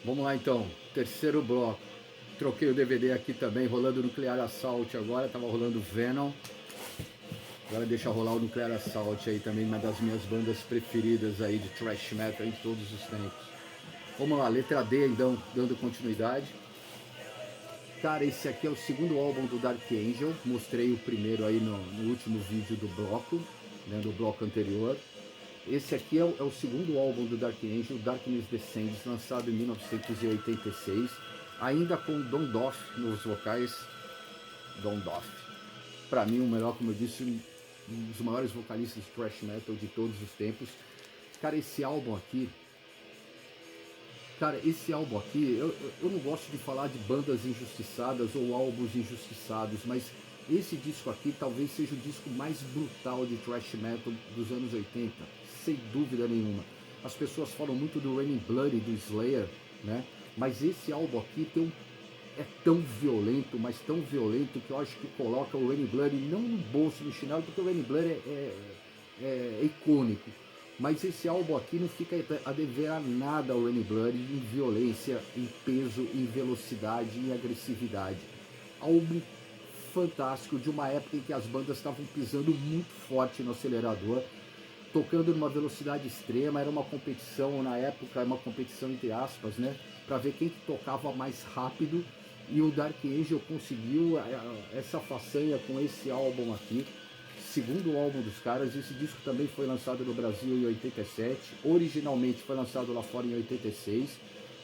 Vamos lá então, terceiro bloco. Troquei o DVD aqui também, rolando Nuclear Assault agora, tava rolando Venom. Agora deixa rolar o Nuclear Assault aí também, uma das minhas bandas preferidas aí de thrash metal em todos os tempos. Vamos lá, letra D então, dando continuidade. Cara, esse aqui é o segundo álbum do Dark Angel, mostrei o primeiro aí no último vídeo do bloco, né, do bloco anterior. Esse aqui é o segundo álbum do Dark Angel, Darkness Descends, lançado em 1986, ainda com Don Doff nos vocais. Don Doff, para mim o melhor, como eu disse, um dos maiores vocalistas de thrash metal de todos os tempos. Cara, esse álbum aqui, eu não gosto de falar de bandas injustiçadas ou álbuns injustiçados, mas esse disco aqui talvez seja o disco mais brutal de thrash metal dos anos 80, sem dúvida nenhuma. As pessoas falam muito do Raining Blood do Slayer, né? Mas esse álbum aqui é tão violento, mas tão violento, que eu acho que coloca o Raining Blood não no bolso do chinelo, porque o Raining Blood é icônico. Mas esse álbum aqui não fica a dever a nada ao Raining Blood em violência, em peso, em velocidade, em agressividade. Álbum fantástico, de uma época em que as bandas estavam pisando muito forte no acelerador, tocando numa velocidade extrema. Era uma competição na época, uma competição entre aspas, né, para ver quem que tocava mais rápido, e o Dark Angel conseguiu essa façanha com esse álbum aqui, segundo álbum dos caras. Esse disco também foi lançado no Brasil em 87, originalmente foi lançado lá fora em 86,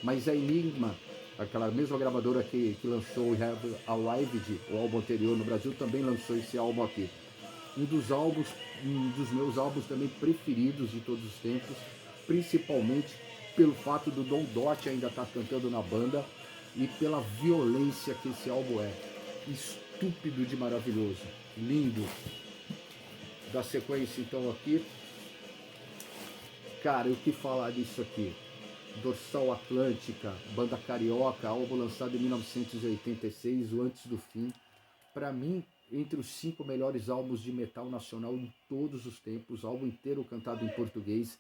mas a Enigma, aquela mesma gravadora que lançou o Have Arrived, o álbum anterior no Brasil, também lançou esse álbum aqui. Um dos meus álbuns também preferidos de todos os tempos, principalmente pelo fato do Don Dotti ainda estar cantando na banda e pela violência que esse álbum é. Estúpido de maravilhoso, lindo. Da sequência então aqui, cara, o que falar disso aqui? Dorsal Atlântica, banda carioca, álbum lançado em 1986, o Antes do Fim. Para mim, entre os 5 melhores álbuns de metal nacional em todos os tempos, álbum inteiro cantado em português,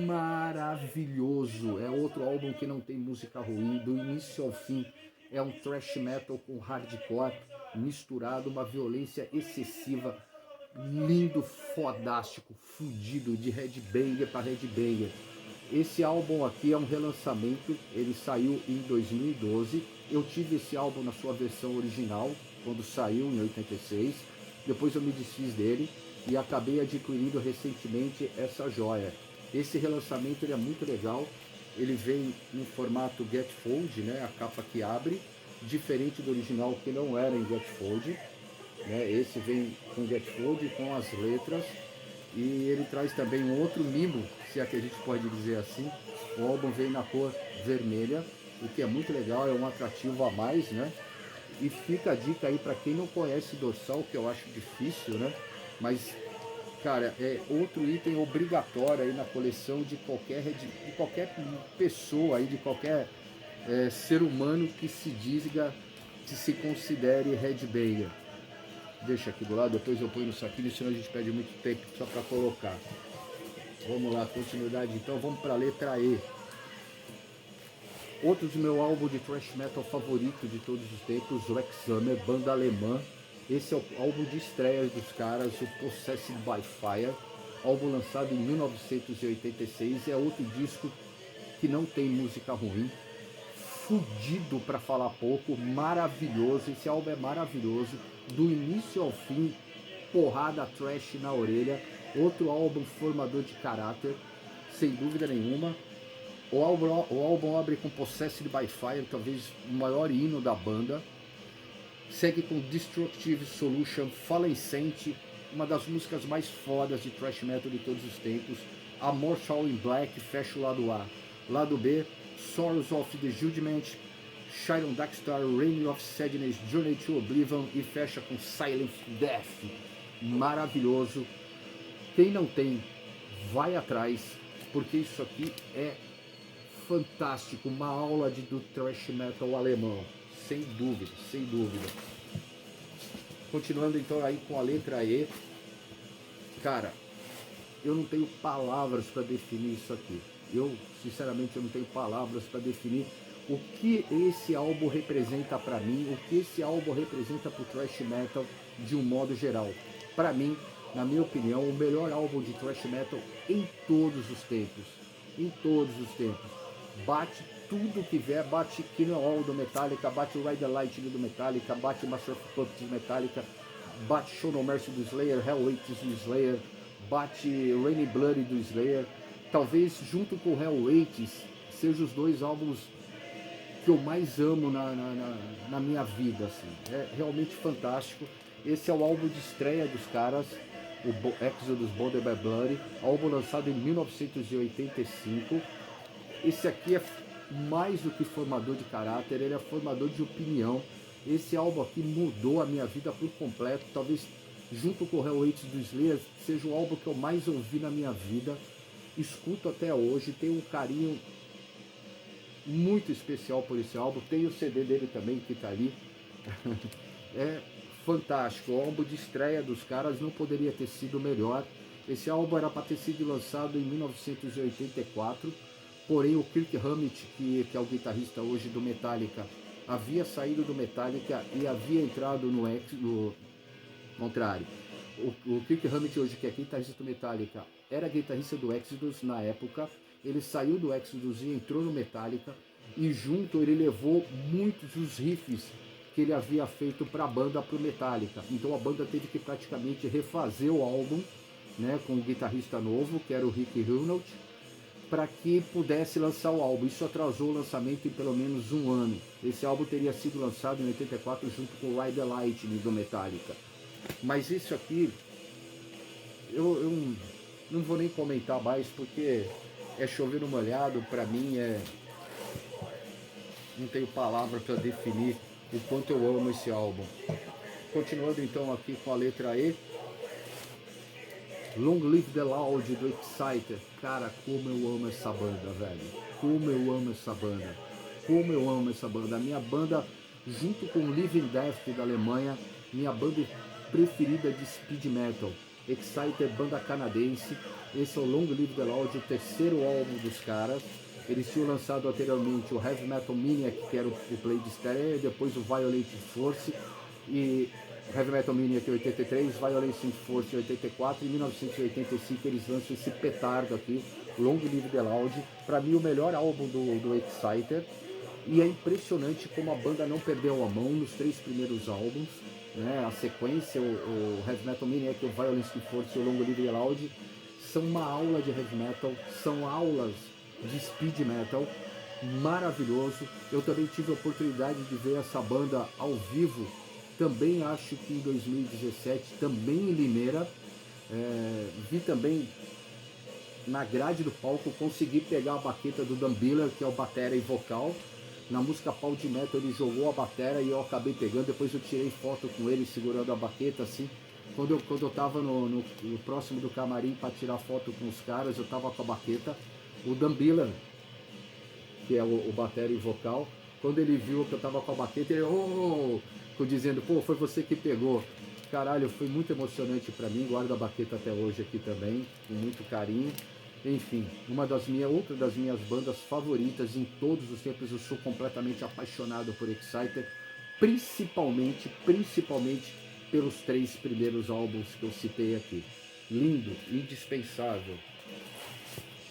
maravilhoso. É outro álbum que não tem música ruim, do início ao fim. É um thrash metal com hardcore misturado, uma violência excessiva, lindo, fodástico, fudido, de headbanger para headbanger. Esse álbum aqui é um relançamento, ele saiu em 2012. Eu tive esse álbum na sua versão original quando saiu em 86, depois eu me desfiz dele e acabei adquirindo recentemente essa joia. Esse relançamento ele é muito legal, ele vem em formato Gatefold, né, a capa que abre, diferente do original que não era em Gatefold, né, esse vem com Gatefold, com as letras, e ele traz também um outro mimo, se é que a gente pode dizer assim. O álbum vem na cor vermelha, o que é muito legal, é um atrativo a mais, né? E fica a dica aí para quem não conhece Dorsal, que eu acho difícil, né? Mas, cara, é outro item obrigatório aí na coleção de qualquer pessoa aí, de qualquer ser humano que se considere headbanger. Deixa aqui do lado, depois eu ponho no saquinho, senão a gente perde muito tempo só para colocar. Vamos lá, continuidade então, vamos para a letra E. Outro de meu álbum de thrash metal favorito de todos os tempos, o Examer, banda alemã. Esse é o álbum de estreia dos caras, o Possessed by Fire, álbum lançado em 1986. É outro disco que não tem música ruim, fudido para falar pouco, maravilhoso. Esse álbum é maravilhoso, do início ao fim, porrada trash na orelha. Outro álbum formador de caráter, sem dúvida nenhuma. O álbum abre com Possessed by Fire, talvez o maior hino da banda. Segue com Destructive Solution, Fallencent, uma das músicas mais fodas de thrash metal de todos os tempos. Amor All in Black fecha o lado A. Lado B, Sorrows of the Judgment, Shining Darkstar, Reign of Sadness, Journey to Oblivion, e fecha com Silent Death. Maravilhoso. Quem não tem, vai atrás, porque isso aqui é fantástico, uma aula do thrash metal alemão, sem dúvida, sem dúvida. Continuando então aí com a letra E, cara, eu não tenho palavras para definir isso aqui. Eu, sinceramente, eu não tenho palavras para definir o que esse álbum representa para mim, o que esse álbum representa para o thrash metal de um modo geral. Para mim, na minha opinião, o melhor álbum de thrash metal em todos os tempos. Em todos os tempos. Bate tudo que vier, bate Kill All do Metallica, bate Ride the Lightning do Metallica, bate Master of Puppets do Metallica, bate Show No Mercy do Slayer, Hell Awaits do Slayer, bate Rainy Blood do Slayer. Talvez junto com Hell Awaits sejam os dois álbuns que eu mais amo na minha vida, assim. É realmente fantástico. Esse é o álbum de estreia dos caras, o Exodus Bonded by Blood, álbum lançado em 1985. Esse aqui é mais do que formador de caráter, ele é formador de opinião. Esse álbum aqui mudou a minha vida por completo, talvez junto com o Hell Awaits do Slayer seja o álbum que eu mais ouvi na minha vida. Escuto até hoje, tenho um carinho muito especial por esse álbum. Tem o CD dele também que tá ali. É fantástico, o álbum de estreia dos caras não poderia ter sido melhor. Esse álbum era para ter sido lançado em 1984, porém o Kirk Hammett, que é o guitarrista hoje do Metallica, havia saído do Metallica e havia entrado no contrário. O Kirk Hammett hoje, que é guitarrista do Metallica, era guitarrista do Exodus na época. Ele saiu do Exodus e entrou no Metallica, e junto ele levou muitos dos riffs que ele havia feito para a banda, para o Metallica. Então a banda teve que praticamente refazer o álbum, né, com um guitarrista novo, que era o Rick Hunolt, para que pudesse lançar o álbum. Isso atrasou o lançamento em pelo menos um ano. Esse álbum teria sido lançado em 84 junto com o Ride the Lightning do Metallica. Mas isso aqui, eu não vou nem comentar mais, porque é chover no molhado. Para mim não tenho palavra para definir o quanto eu amo esse álbum. Continuando então aqui com a letra E, Long Live the Loud do Exciter. Cara, como eu amo essa banda, velho. Como eu amo essa banda. Como eu amo essa banda. A minha banda, junto com Living Death da Alemanha, minha banda preferida de speed metal. Exciter, banda canadense. Esse é o Long Live the Loud, o terceiro álbum dos caras. Eles tinham lançado anteriormente o Heavy Metal Maniac, que era o play de estreia, depois o Violent Force, e Heavy Metal Maniac em 83, Violent Force em 84, e em 1985 eles lançam esse petardo aqui, Long Live the Loud, para mim o melhor álbum do Exciter, e é impressionante como a banda não perdeu a mão nos três primeiros álbuns, né? A sequência, o Heavy Metal Maniac, o Violent Force e o Long Live the Loud, são uma aula de heavy metal, são aulas de speed metal, maravilhoso. Eu também tive a oportunidade de ver essa banda ao vivo, também acho que em 2017, também em Limeira. Vi também na grade do palco, consegui pegar a baqueta do Dan Biller, que é o batera e vocal. Na música Power Metal ele jogou a batera e eu acabei pegando, depois eu tirei foto com ele segurando a baqueta assim. Quando eu tava no próximo do camarim para tirar foto com os caras, eu tava com a baqueta. O Dan Biller, que é o batera e vocal, quando ele viu que eu tava com a baqueta, ele dizendo, pô, foi você que pegou. Caralho, foi muito emocionante para mim, guardo a baqueta até hoje aqui também, com muito carinho. Enfim, outra das minhas bandas favoritas em todos os tempos. Eu sou completamente apaixonado por Exciter, principalmente pelos três primeiros álbuns que eu citei aqui. Lindo, indispensável.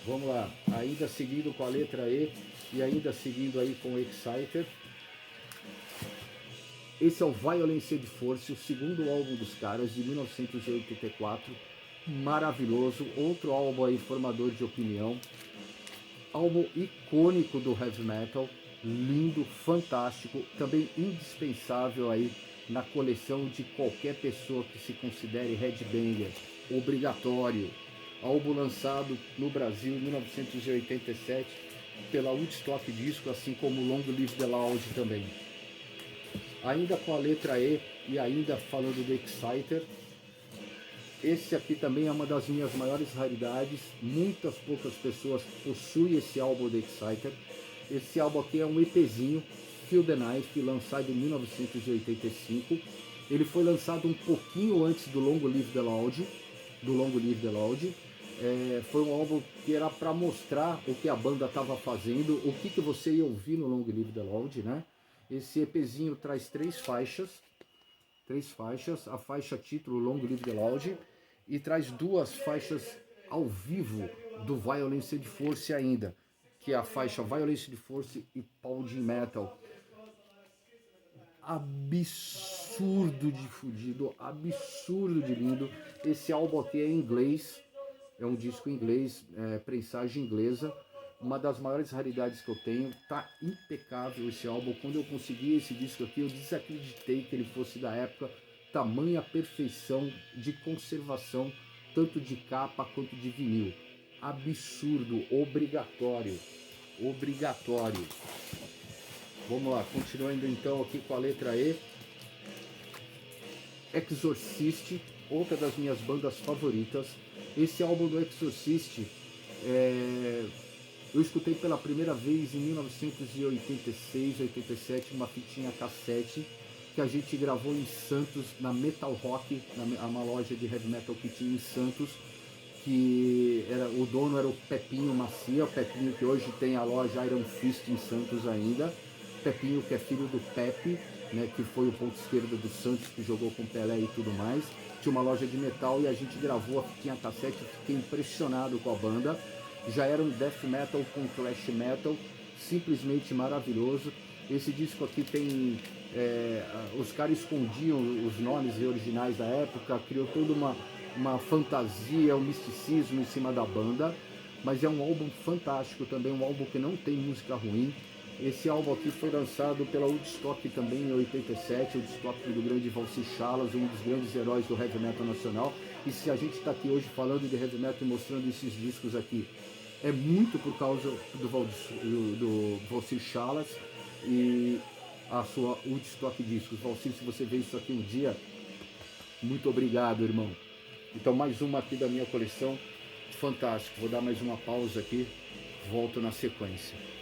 Vamos lá, ainda seguindo com a letra E e ainda seguindo aí com o Exciter. Esse é o Violence and Force, o segundo álbum dos caras, de 1984. Maravilhoso, outro álbum aí formador de opinião. Álbum icônico do heavy metal, lindo, fantástico, também indispensável aí na coleção de qualquer pessoa que se considere headbanger, obrigatório. Álbum lançado no Brasil em 1987 pela Woodstock Disco, assim como Long Live the Loud também. Ainda com a letra E e ainda falando do Exciter, esse aqui também é uma das minhas maiores raridades. Muitas poucas pessoas possuem esse álbum do Exciter. Esse álbum aqui é um EPzinho, Feel the Knife, lançado em 1985. Ele foi lançado um pouquinho antes do Long Live the Loud, Foi um álbum que era para mostrar o que a banda estava fazendo, o que você ia ouvir no Long Live the Loud, né? Esse EPzinho traz três faixas, a faixa título Long Live the Loud, e traz duas faixas ao vivo do Violence de Force ainda, que é a faixa Violence de Force e Pounding Metal. Absurdo de fudido, absurdo de lindo. Esse álbum aqui é em inglês, é um disco em inglês, prensagem inglesa, uma das maiores raridades que eu tenho. Tá impecável esse álbum. Quando eu consegui esse disco aqui, eu desacreditei que ele fosse da época. Tamanha perfeição de conservação, tanto de capa quanto de vinil. Absurdo, obrigatório, obrigatório. Vamos lá, continuando então aqui com a letra E. Exorcist, outra das minhas bandas favoritas. Esse álbum do Exorcist, eu escutei pela primeira vez em 1986, 87, uma fitinha cassete que a gente gravou em Santos, na Metal Rock, uma loja de heavy metal que tinha em Santos, que o dono era o Pepinho Macia, o Pepinho que hoje tem a loja Iron Fist em Santos ainda. Pepinho, que é filho do Pepe, né, que foi o ponto esquerdo do Santos, que jogou com Pelé e tudo mais. Tinha uma loja de metal e a gente gravou a fitinha cassete, fiquei impressionado com a banda. Já era um death metal com thrash metal, simplesmente maravilhoso. Esse disco aqui tem... os caras escondiam os nomes originais da época, criou toda uma fantasia, um misticismo em cima da banda, mas é um álbum fantástico também, um álbum que não tem música ruim. Esse álbum aqui foi lançado pela Woodstock também em 87, Woodstock do grande Valci Chalas, um dos grandes heróis do heavy metal nacional. E se a gente está aqui hoje falando de heavy metal e mostrando esses discos aqui, é muito por causa do Valci Chalas e a sua Woodstock Discos. Valci, se você vê isso aqui um dia, muito obrigado, irmão. Então mais uma aqui da minha coleção, fantástico. Vou dar mais uma pausa aqui, volto na sequência.